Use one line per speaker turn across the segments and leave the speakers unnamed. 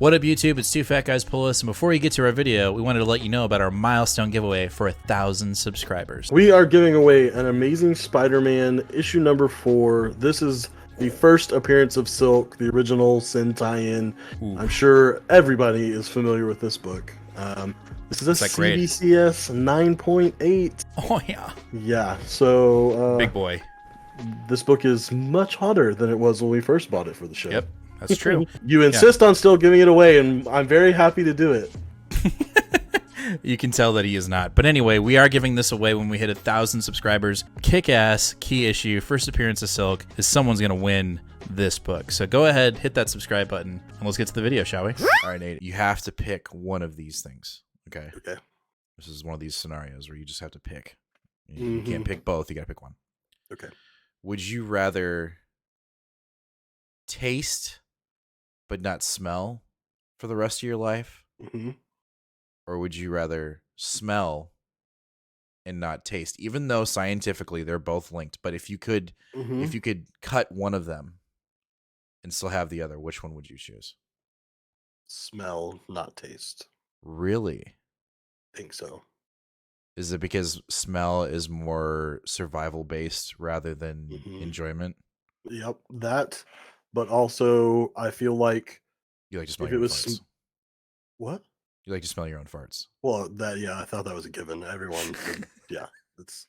What up, YouTube? It's Two Fat Guys Pull Us, and before we get to our video, we wanted to let you know about our milestone giveaway for 1,000 subscribers.
We are giving away an Amazing Spider-Man issue number 4. This is the first appearance of Silk, the original Sin tie-in. I'm sure everybody is familiar with this book. This is a CBCS 9.8.
Oh, yeah.
Yeah, so...
Big boy.
This book is much hotter than it was when we first bought it for the show.
Yep, that's true.
You insist on still giving it away, and I'm very happy to do it.
You can tell that he is not. But anyway, we are giving this away when we hit 1,000 subscribers. Kick-ass, key issue, first appearance of Silk, is someone's going to win this book. So go ahead, hit that subscribe button, and let's get to the video, shall we? All right, Nate, you have to pick one of these things, okay?
Okay.
This is one of these scenarios where you just have to pick. You can't pick both, you got to pick one.
Okay.
Would you rather taste but not smell for the rest of your life?
Mm-hmm.
Or would you rather smell and not taste? Even though scientifically they're both linked, but if you could cut one of them and still have the other, which one would you choose?
Smell, not taste.
Really?
I think so.
Is it because smell is more survival based rather than enjoyment?
Yep, that. But also, I feel like
You like to smell your own farts.
What?
You like to smell your own farts.
Well, I thought that was a given. Everyone, yeah, it's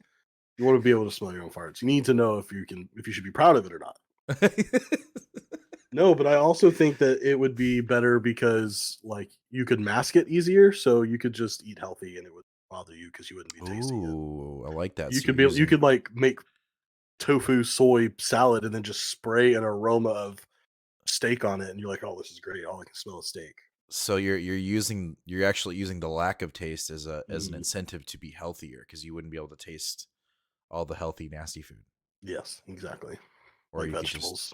you want to be able to smell your own farts. You need to know if you should be proud of it or not. No, but I also think that it would be better because like you could mask it easier, so you could just eat healthy and it would bother you because you wouldn't be tasting it.
Ooh, I like that.
You could like make tofu soy salad and then just spray an aroma of steak on it, and you're like, oh, this is great. All I can smell is steak.
So you're actually using the lack of taste as an incentive to be healthier because you wouldn't be able to taste all the healthy nasty food.
Yes, exactly.
Or
like
you
vegetables.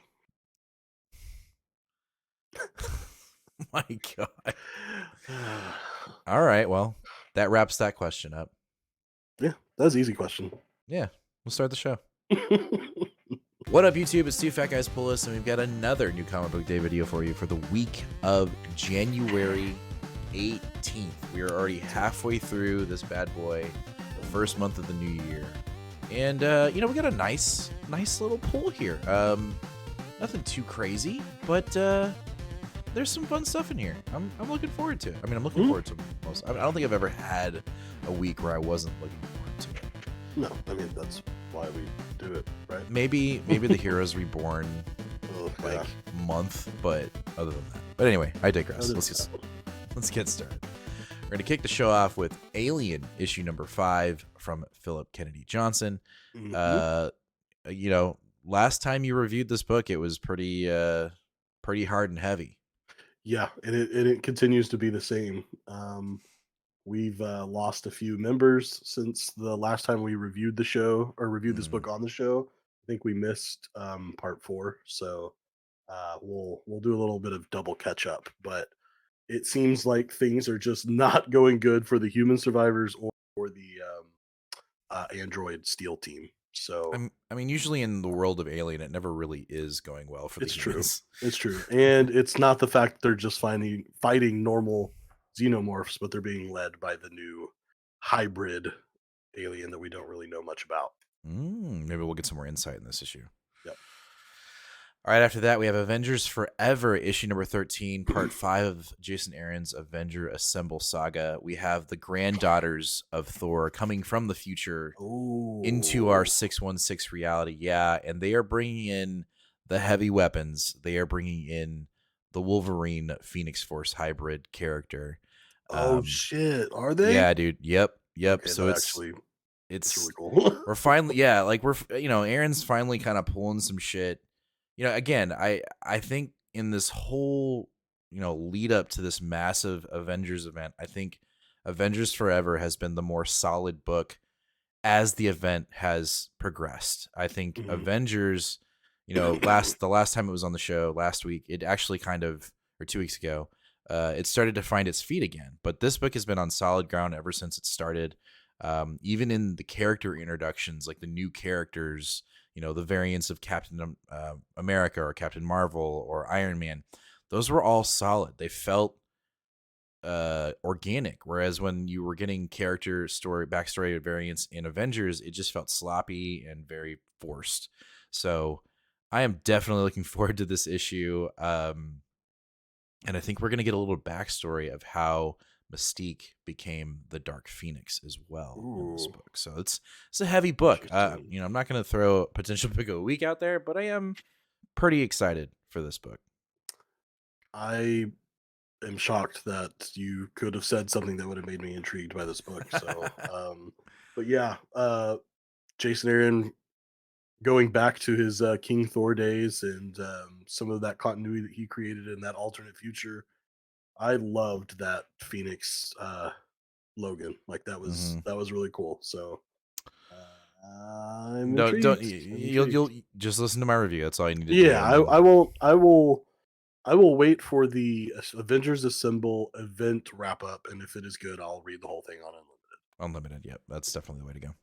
My God. All right, well, that wraps that question up.
Yeah, that's an easy question.
Yeah, we'll start the show. What up, YouTube? It's Two Fat Guys Pull Us, and we've got another new comic book day video for you for the week of January 18th. We are already halfway through this bad boy, the first month of the new year. And, we got a nice little pull here. Nothing too crazy, but there's some fun stuff in here. I'm looking forward to it. I mean, I'm looking forward to most. I don't think I've ever had a week where I wasn't looking forward to it.
No, I mean, that's why we do it, right?
Maybe the Heroes Reborn month, but other than that. But anyway, I digress. Let's get started. We're going to kick the show off with Alien issue number 5 from Philip Kennedy Johnson. Last time you reviewed this book, it was pretty hard and heavy.
Yeah, and it continues to be the same. We've lost a few members since the last time we reviewed the show or reviewed this book on the show. I think we missed part 4, so we'll do a little bit of double catch up. But it seems like things are just not going good for the human survivors or for the android steel team. So
I mean, usually in the world of Alien, it never really is going well for the humans.
It's true, and it's not the fact they're just fighting normal xenomorphs, but they're being led by the new hybrid alien that we don't really know much about.
Maybe we'll get some more insight in this issue.
Yep.
All right, after that, we have Avengers Forever, issue number 13, part 5 of Jason Aaron's Avenger Assemble saga. We have the granddaughters of Thor coming from the future into our 616 reality. Yeah, and they are bringing in the heavy weapons. They are bringing in the Wolverine Phoenix Force hybrid character.
Oh shit, are they?
Yeah, dude. Yep.
Okay,
so
it's
really
cool.
We're finally, Aaron's finally kind of pulling some shit. Again, I think in this whole, lead up to this massive Avengers event, I think Avengers Forever has been the more solid book as the event has progressed. I think Avengers, the last time it was on the show last week, it actually or 2 weeks ago, it started to find its feet again. But this book has been on solid ground ever since it started. Even in the character introductions, like the new characters, the variants of Captain America or Captain Marvel or Iron Man, those were all solid. They felt organic, whereas when you were getting character story backstory variants in Avengers, it just felt sloppy and very forced. So I am definitely looking forward to this issue. And I think we're going to get a little backstory of how Mystique became the Dark Phoenix as well in this
Ooh,
book. So it's a heavy book.
interesting.
I'm not going to throw a potential pick of the week out there, but I am pretty excited for this book.
I am shocked that you could have said something that would have made me intrigued by this book. So, but yeah, Jason Aaron going back to his King Thor days and some of that continuity that he created in that alternate future. I loved that Phoenix Logan. Like
Mm-hmm.
that was really cool. So I'm
Don't
intrigued. I'm
you'll
intrigued.
just listen to my review. That's all you need to do.
Yeah,
And then
I won't. I will wait for the Avengers Assemble event wrap up, and if it is good, I'll read the whole thing on
Unlimited. Yep, that's definitely the way to go.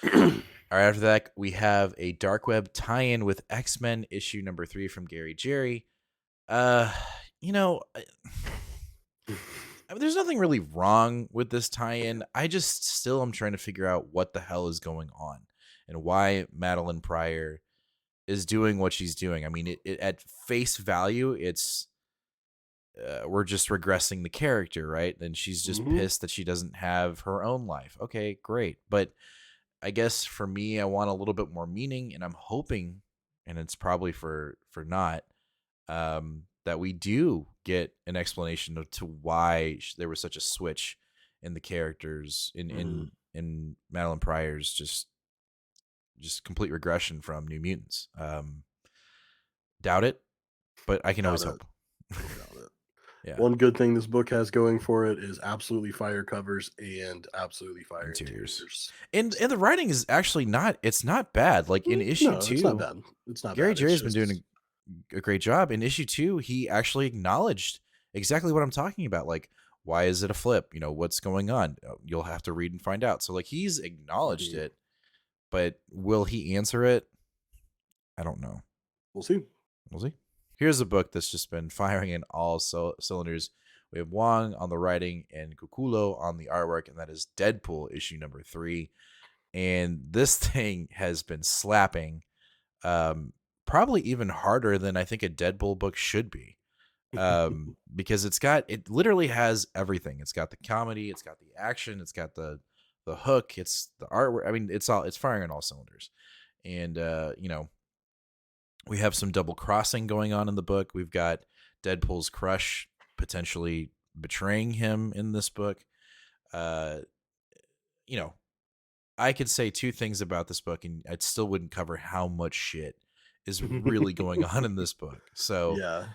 Unlimited.
All right, after that, we have a Dark Web tie-in with X-Men issue number 3 from Gary Jerry. Uh, you know, I mean, there's nothing really wrong with this tie-in. I just still am trying to figure out what the hell is going on and why Madeline Pryor is doing what she's doing. I mean, it at face value, it's we're just regressing the character, right? And she's just
Hmm.
pissed that she doesn't have her own life. Okay, great. But I guess for me, I want a little bit more meaning, and I'm hoping, and it's probably for not, that we do get an explanation of to why there was such a switch in the characters
Hmm.
in Madeline Pryor's just complete regression from New Mutants. Doubt it, but I can
Doubt
always
it.
hope.
Doubt it.
Yeah,
One good thing this book has going for it is absolutely fire covers and absolutely fire
interiors,
interiors.
and the writing is actually not bad. Like in issue
No, it's not
2,
bad. It's not
Gary
bad. It's
Jerry's been doing
just
a great job. In issue 2, he actually acknowledged exactly what I'm talking about. Like, why is it a flip? You know, what's going on? You'll have to read and find out. So, like, he's acknowledged
mhm.
it, but will he answer it? I don't know.
We'll see.
We'll see. Here's a book that's just been firing in all cylinders. We have Wong on the writing and Kukulo on the artwork, and that is Deadpool issue number 3. And this thing has been slapping, um, probably even harder than I think a Deadpool book should be. Because it literally has everything. It's got the comedy, it's got the action, it's got the hook, it's the artwork. I mean, it's firing on all cylinders. And we have some double crossing going on in the book. We've got Deadpool's crush potentially betraying him in this book. Uh, you know, I could say two things about this book, and I still wouldn't cover how much shit is really going on in this book. So,
Yeah.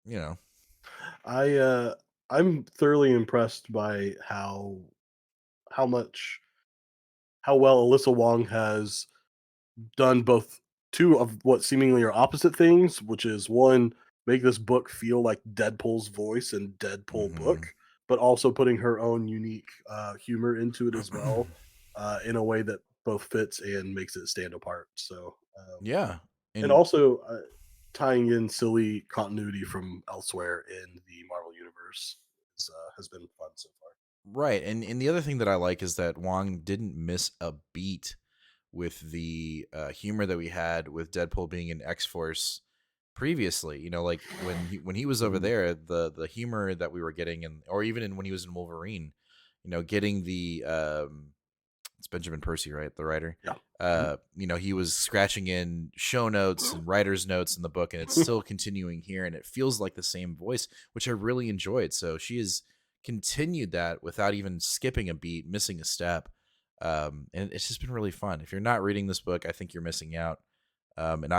you know,
I I'm thoroughly impressed by how much how well Alyssa Wong has done both two of what seemingly are opposite things, which is one, make this book feel like Deadpool's voice and Deadpool
mm-hmm.
book, but also putting her own unique humor into it as well, in a way that both fits and makes it stand apart. So,
yeah,
and
and
also tying in silly continuity from elsewhere in the Marvel universe has been fun so far.
right, and the other thing that I like is that Wong didn't miss a beat with the humor that we had with Deadpool being in X Force previously. You know, like when he was over
Mhm.
there, the humor that we were getting, and or even when he was in Wolverine, getting the it's Benjamin Percy, right, the writer.
Yeah. Mhm.
He was scratching in show notes and writer's notes in the book, and it's still continuing here, and it feels like the same voice, which I really enjoyed. So she has continued that without even skipping a beat, missing a step. And it's just been really fun. If you're not reading this book, I think you're missing out. And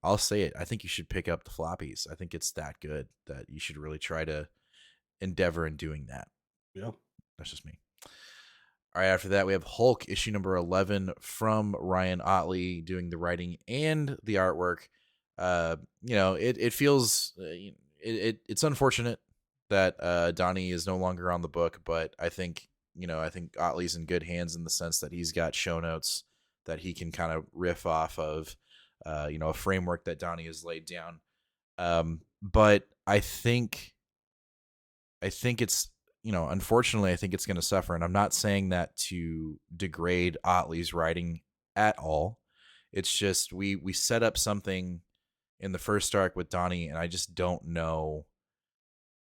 I'll say it. I think you should pick up the floppies. I think it's that good that you should really try to endeavor in doing that.
Yeah.
That's just me. All right, after that, we have Hulk issue number 11 from Ryan Otley doing the writing and the artwork. It feels it's unfortunate that Donnie is no longer on the book, but I think Otley's in good hands in the sense that he's got show notes that he can kind of riff off of, a framework that Donnie has laid down. but I think it's, unfortunately, I think it's going to suffer. And I'm not saying that to degrade Otley's writing at all. It's just we set up something in the first arc with Donnie, and I just don't know.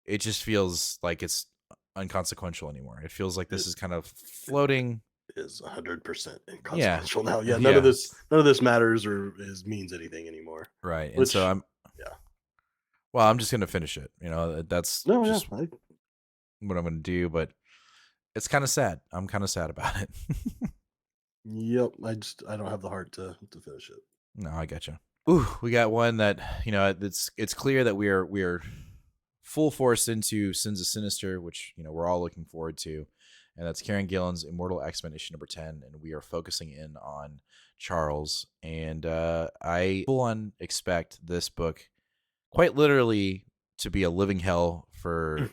It just feels like it's unconsequential anymore. It feels like this
It
is kind of floating.
is 100%
Yeah,
inconsequential now. Yeah,
yeah,
none of this matters or means anything anymore.
right. And so
Which, yeah,
I'm just gonna finish it. That's
no, yeah,
just what I'm gonna do. But it's kind of sad. I'm kind of sad about it.
yep. I don't have the heart to finish it.
No, I gotcha. Ooh, we got one that it's clear that we are full force into Sins of Sinister, which we're all looking forward to, and that's Karen Gillan's Immortal X-Men issue number 10, and we are focusing in on Charles. And I full on expect this book, quite literally, to be a living hell for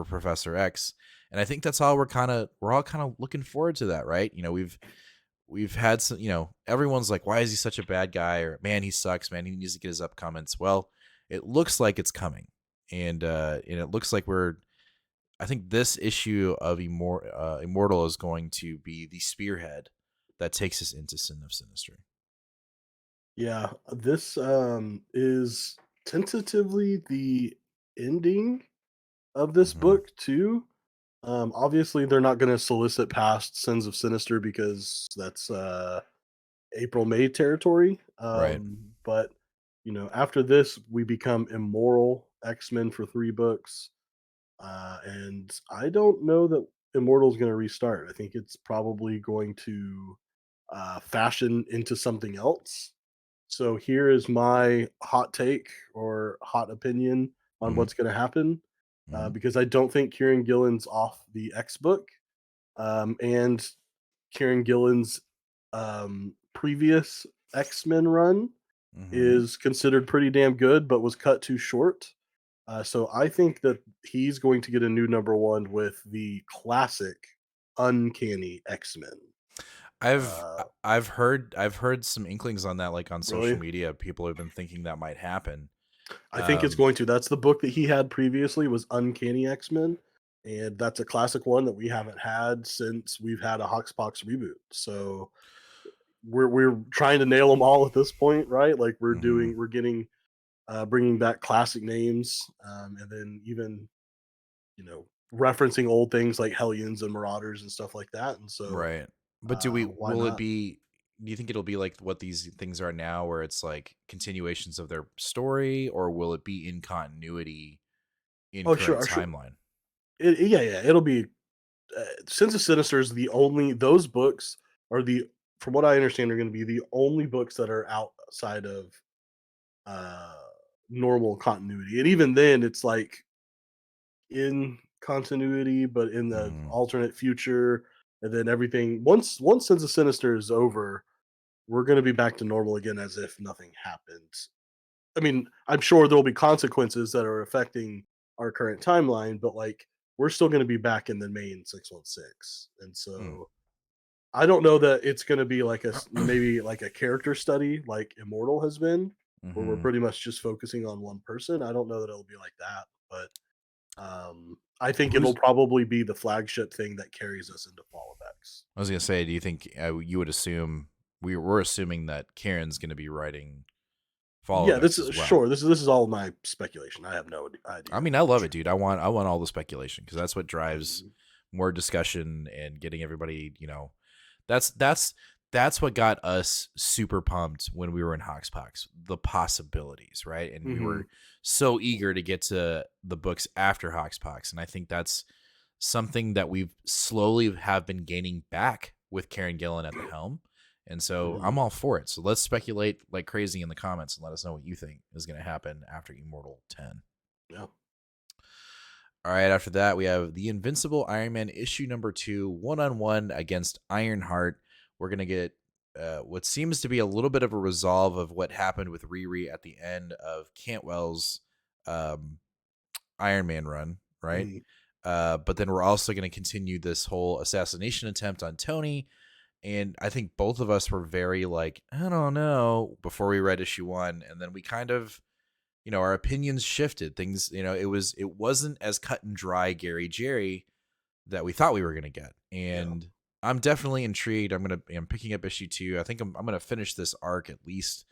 Professor X, and I think that's all we're all kind of looking forward to that, right? We've had some, everyone's like, why is he such a bad guy? Or, man, he sucks, man, he needs to get his up comments. Well, it looks like it's coming. And it looks like I think this issue of Immortal is going to be the spearhead that takes us into Sin of Sinister.
Yeah, this is tentatively the ending of this
Mm-hmm.
book too. Obviously, they're not going to solicit past Sins of Sinister because that's April May territory.
Right.
But after this, we become Immoral X-Men for 3 books, and I don't know that Immortal's going to restart. I think it's probably going to fashion into something else. So here is my hot take or hot opinion on
Mm-hmm.
what's going to happen,
Mm-hmm.
because I don't think Kieran Gillen's off the X book, and Kieran Gillen's previous X Men run
Mm-hmm.
is considered pretty damn good, but was cut too short. So I think that he's going to get a new number one with the classic Uncanny X Men.
I've heard some inklings on that, like on social
Really,
media. People have been thinking that might happen.
I think it's
Um,
going to. That's the book that he had previously was Uncanny X Men, and that's a classic one that we haven't had since we've had a Hoxpox reboot. So we're trying to nail them all at this point, right? Like
mhm.
we're getting bringing back classic names, and then even referencing old things like Hellions and Marauders and stuff like that. And so
Right. But do we
why
will it
not?
be do you think it'll be like what these things are now, where it's like continuations of their story, or will it be in continuity in
Oh, sure,
current
sure.
timeline?
Yeah, yeah. It'll be Sins of Sinister is the only those books are the from what I understand are going to be the only books that are outside of uh normal continuity. And even then it's like in continuity but in the
Mhm.
alternate future, and then everything once Sins of Sinister is over, we're going to be back to normal again as if nothing happened. I mean, I'm sure there'll be consequences that are affecting our current timeline, but like we're still going to be back in the main 616. And
Mm.
so I don't know that it's going to be like maybe like a character study like Immortal has been, where we're
Mhm.
pretty much just focusing on one person. I don't know that it'll be like that, but I think it'll
Who's
probably be the flagship thing that carries us into Fall of X.
I was gonna say, do you think you would assume we're assuming that Karen's gonna be writing Fall of
Yeah,
X
this
as
is
well?
sure. This is all my speculation. I have no
I
idea
mean, I
for
love it,
sure.
dude. I want all the speculation, because that's what drives
Mhm.
more discussion and getting everybody. That's what got us super pumped when we were in Hoxpox. The possibilities, right? And we
Mhm.
were so eager to get to the books after Hoxpox, and I think that's something that we've slowly have been gaining back with Karen Gillan at the helm. And so
Mhm.
I'm all for it. So let's speculate like crazy in the comments and let us know what you think is going to happen after Immortal 10.
Yeah.
All right, after that, we have the Invincible Iron Man issue number 2, one-on-one against Ironheart. We're going to get what seems to be a little bit of a resolve of what happened with Riri at the end of Cantwell's um, Iron Man run, right?
Mhm.
But then we're also going to continue this whole assassination attempt on Tony. And I think both of us were very like, I don't know, before we read issue 1. And then we kind of our opinions shifted. Things, it wasn't as cut and dry Gary Jerry that we thought we were going to get.
Yeah.
And I'm definitely intrigued. I'm picking up issue 2. I think I'm going to finish this arc at least.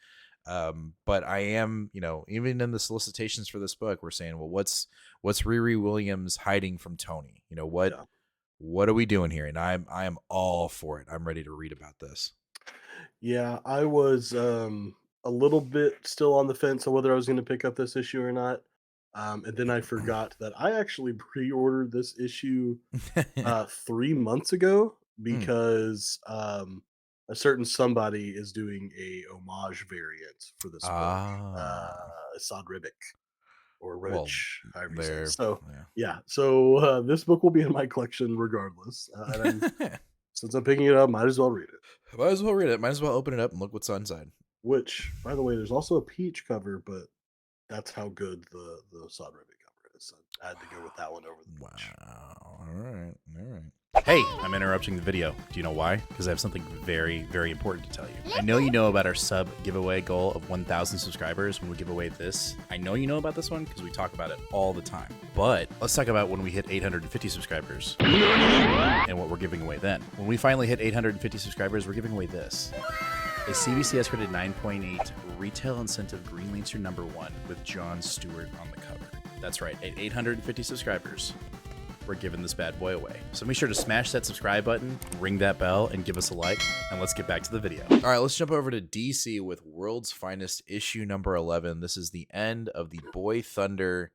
But I am, even in the solicitations for this book, we're saying, well, what's Riri Williams hiding from Tony? What are we doing here? And I am all for it. I'm ready to read about this.
Yeah, I was a little bit still on the fence on whether I was going to pick up this issue or not. And then I forgot that I actually pre-ordered this issue 3 months ago because a certain somebody is doing a homage variant for this book. Assad Ribic or
Well,
Rich, however you say
there.
it. So
Yeah.
so this book will be in my collection regardless. Since I'm picking it up, might as well read it.
Might as well read it. Might as well open it up and look what's inside.
Which, by the way, there's also a peach cover, but that's how good the Assad Ribic cover is. So I had to go with that one over the peach.
Wow. All right.
Hey, I'm interrupting the video. Do you know why? Because I have something very, very important to tell you. I know you know about our sub giveaway goal of 1,000 subscribers when we give away this. I know you know about this one because we talk about it all the time. But let's talk about when we hit 850 subscribers and what we're giving away then. When we finally hit 850 subscribers, we're giving away this. A CBCS rated 9.8 retail incentive Green Lancer #1 with Jon Stewart on the cover. That's right, at 850 subscribers, we're giving this bad boy away. So make sure to smash that subscribe button, ring that bell, and give us a like, and let's get back to the video.
All right, let's jump over to DC with World's Finest issue number 11. This is the end of the Boy Thunder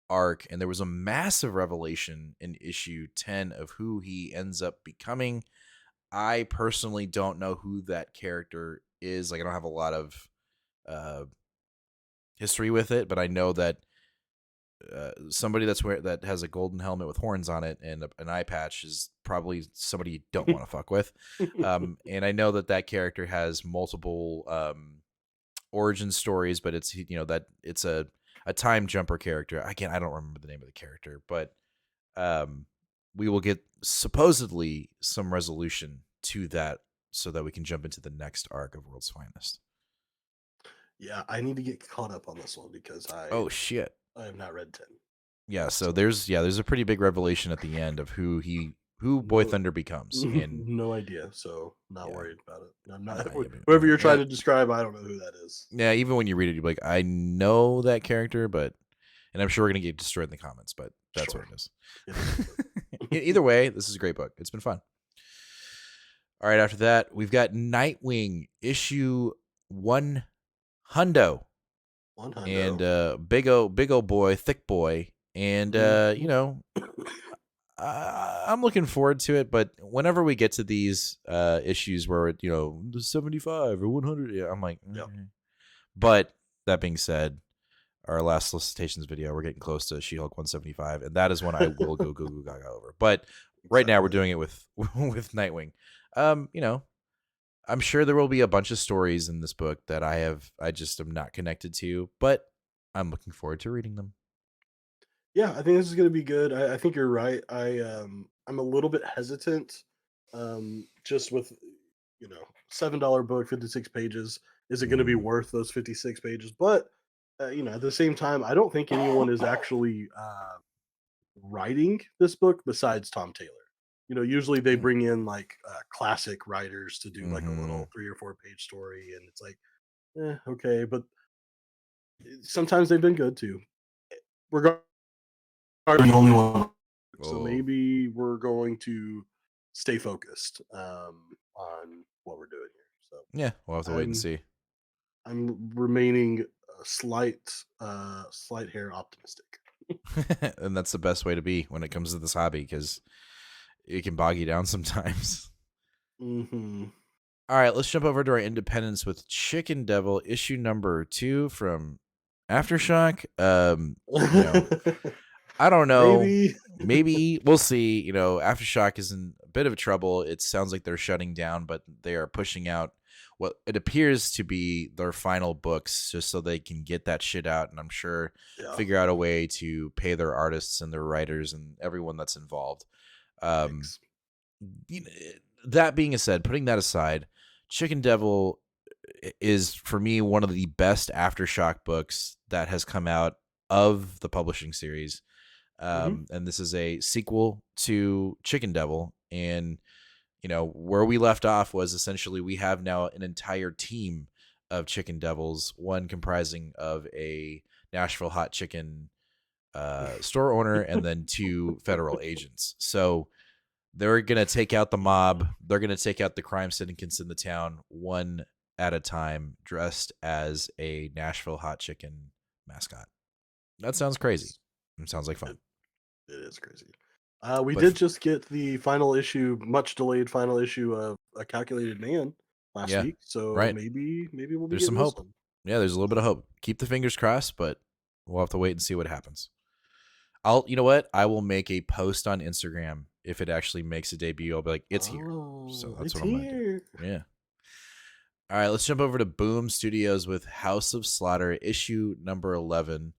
arc, and there was a massive revelation in issue 10 of who he ends up becoming. I personally don't know who that character is. Like, I don't have a lot of history with it, but I know that somebody that has a golden helmet with horns on it and an eye patch is probably somebody you don't want to fuck with. And I know that character has multiple origin stories, but it's that it's a time jumper character. Again, I don't remember the name of the character, but we will get supposedly some resolution to that so that we can jump into the next arc of World's Finest.
Yeah, I need to get caught up on this one because
oh shit,
I have not read 10.
Yeah, so there's a pretty big revelation at the end of who Boy Thunder becomes. And
no idea, so not worried about it. I'm not
yeah,
whoever you're trying to describe. I don't know who that is.
Yeah, even when you read it, you're like, I know that character, and I'm sure we're gonna get destroyed in the comments, but that's what it is. Either way, this is a great book. It's been fun. All right, after that, we've got Nightwing issue 1 hundo. And big old boy, thick boy. And I'm looking forward to it, but whenever we get to these issues where the 75 or 100, I'm like, But that being said, our last solicitations video, we're getting close to She-Hulk 175, and that is one I will go gaga over. But right now we're doing it with Nightwing. I'm sure there will be a bunch of stories in this book that I just am not connected to, but I'm looking forward to reading them.
Yeah, I think this is going to be good. I think you're right. I'm a little bit hesitant, just with $7 book, 56 pages. Is it going to be worth those 56 pages? But at the same time, I don't think anyone is actually writing this book besides Tom Taylor. Usually they bring in like classic writers to do like a little 3 or 4 page story, and it's like, okay, but sometimes they've been good too. Regardless, the only one, so maybe we're going to stay focused on what we're doing here. So
yeah, we'll have to wait and see.
I'm remaining slight hair optimistic,
and that's the best way to be when it comes to this hobby, because it can bog you down sometimes. All right, let's jump over to our independence with Chicken Devil issue number 2 from Aftershock. I don't know. Maybe we'll see. Aftershock is in a bit of trouble. It sounds like they're shutting down, but they are pushing out what it appears to be their final books just so they can get that shit out, and I'm sure figure out a way to pay their artists and their writers and everyone that's involved. That being said, putting that aside, Chicken Devil is for me one of the best Aftershock books that has come out of the publishing series. And this is a sequel to Chicken Devil. And, where we left off was essentially we have now an entire team of Chicken Devils, one comprising of a Nashville hot chicken store owner and then 2 federal agents. So they're going to take out the mob. They're going to take out the crime syndicates in the town one at a time, dressed as a Nashville hot chicken mascot. That sounds crazy. It sounds like fun.
It is crazy. We
But
did just get the final issue, much delayed final issue of A Calculated Man last
Yeah,
week. So
right.
maybe we'll be
There's
getting
some
this
hope.
one.
Yeah, there's a little bit of hope. Keep the fingers crossed, but we'll have to wait and see what happens. You know what? I will make a post on Instagram if it actually makes a debut. I'll be like, it's here. So that's
It's
what I'm going to do. Yeah. All right, let's jump over to Boom Studios with House of Slaughter, issue number 11.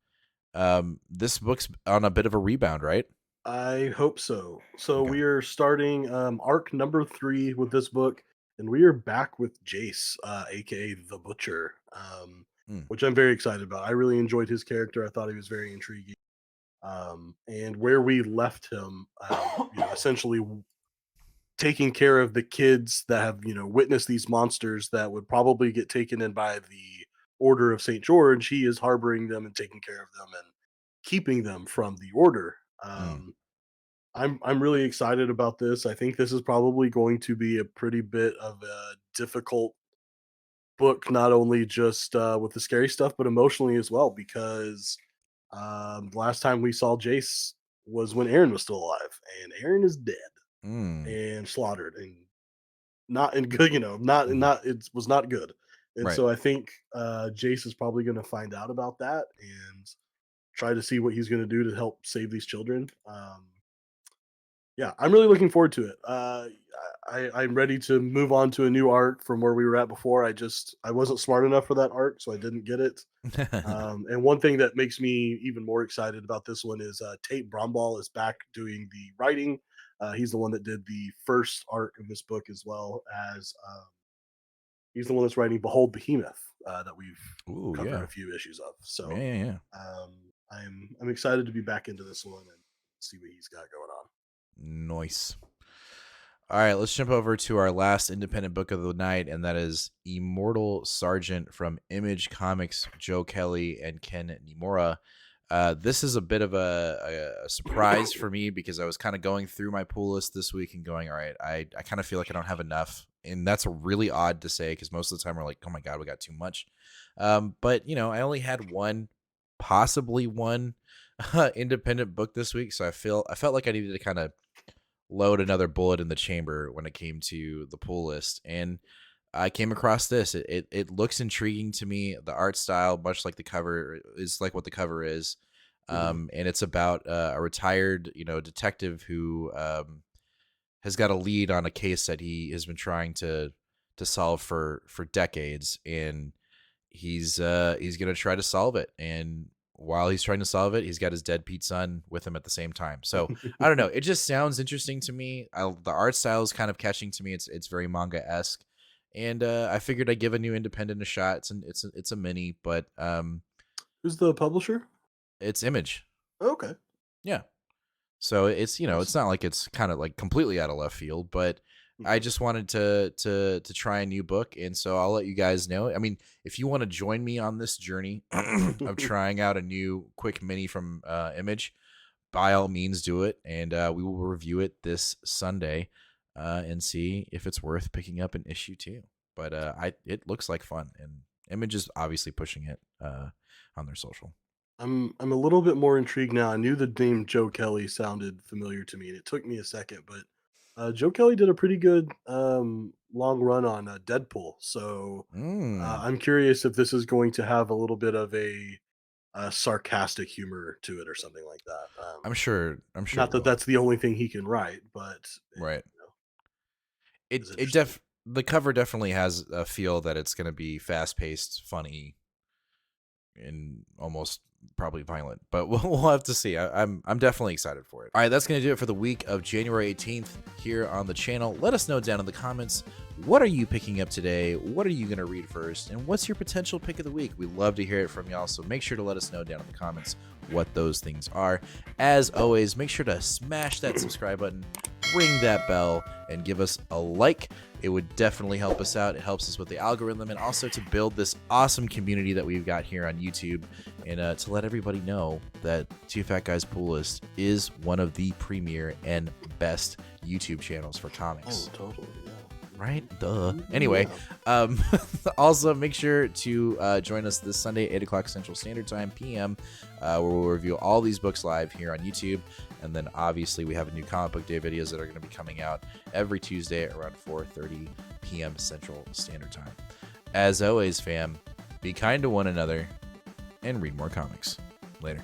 This book's on a bit of a rebound, right?
I hope so. So
Okay.
we are starting arc number 3 with this book, and we are back with Jace, aka the Butcher,
Mm.
which I'm very excited about. I really enjoyed his character. I thought he was very intriguing. And where we left him, essentially taking care of the kids that have witnessed these monsters that would probably get taken in by the Order of St. George. He is harboring them and taking care of them and keeping them from the order.
Mm.
I'm really excited about this. I think this is probably going to be a pretty bit of a difficult book, not only just with the scary stuff, but emotionally as well, because the last time we saw Jace was when Aaron was still alive, and Aaron is dead
Mm.
and slaughtered, and not in good, not
Mhm.
not it was not good. And
Right.
so I think Jace is probably going to find out about that and try to see what he's going to do to help save these children. Yeah, I'm really looking forward to it. I'm ready to move on to a new arc from where we were at before. I wasn't smart enough for that arc, so I didn't get it. And one thing that makes me even more excited about this one is Tate Bromball is back doing the writing. He's the one that did the first arc of this book, as well as he's the one that's writing Behold Behemoth that we've
Ooh,
covered
yeah.
a few issues of.
Yeah,
So
yeah, yeah.
I'm excited to be back into this one and see what he's got going on.
Nice. All right, let's jump over to our last independent book of the night, and that is Immortal Sergeant from Image Comics, Joe Kelly and Ken Nimura. This is a bit of a surprise for me because I was kind of going through my pull list this week and going, all right, I kind of feel like I don't have enough. And that's really odd to say because most of the time we're like, oh my God, we got too much. But, I only had possibly one independent book this week. So I felt like I needed to kind of load another bullet in the chamber when it came to the pull list. And I came across this. It looks intriguing to me. The art style, much like the cover, is like what the cover is. And it's about a retired, detective who has got a lead on a case that he has been trying to solve for decades, and he's gonna try to solve it. And while he's trying to solve it, he's got his dead Pete son with him at the same time. So I don't know. It just sounds interesting to me. The art style is kind of catching to me. It's very manga esque, and I figured I'd give a new independent a shot. It's a mini, but
Who's the publisher?
it's Image.
Okay.
Yeah. So it's
Nice.
it's not like it's kind of like completely out of left field, but I just wanted to try a new book, and so I'll let you guys know. I mean, if you want to join me on this journey of trying out a new quick mini from Image, by all means do it, and we will review it this Sunday and see if it's worth picking up an issue 2. But it looks like fun, and Image is obviously pushing it on their social.
I'm a little bit more intrigued now. I knew the name Joe Kelly sounded familiar to me, and it took me a second, but Joe Kelly did a pretty good long run on Deadpool. So
Mm,
I'm curious if this is going to have a little bit of a sarcastic humor to it or something like that.
I'm sure.
Not
It
that
will.
that's the only thing he can write, but
Right.
it's interesting.
The cover definitely has a feel that it's going to be fast paced, funny, and almost probably violent, but we'll have to see. I'm definitely excited for it. All right, that's going to do it for the week of January 18th here on the channel. Let us know down in the comments, what are you picking up today? What are you going to read first? And what's your potential pick of the week? We love to hear it from y'all, so make sure to let us know down in the comments what those things are. As always, make sure to smash that subscribe button, ring that bell, and give us a like. It would definitely help us out. It helps us with the algorithm and also to build this awesome community that we've got here on YouTube, and to let everybody know that Two Fat Guys Pool List is one of the premier and best YouTube channels for comics.
Oh, totally. Yeah.
Right? Duh. Anyway, also make sure to join us this Sunday, 8 o'clock Central Standard Time, PM, where we'll review all these books live here on YouTube. And then obviously we have a new comic book day videos that are going to be coming out every Tuesday around 4:30 PM Central Standard Time. As always, fam, be kind to one another and read more comics. Later.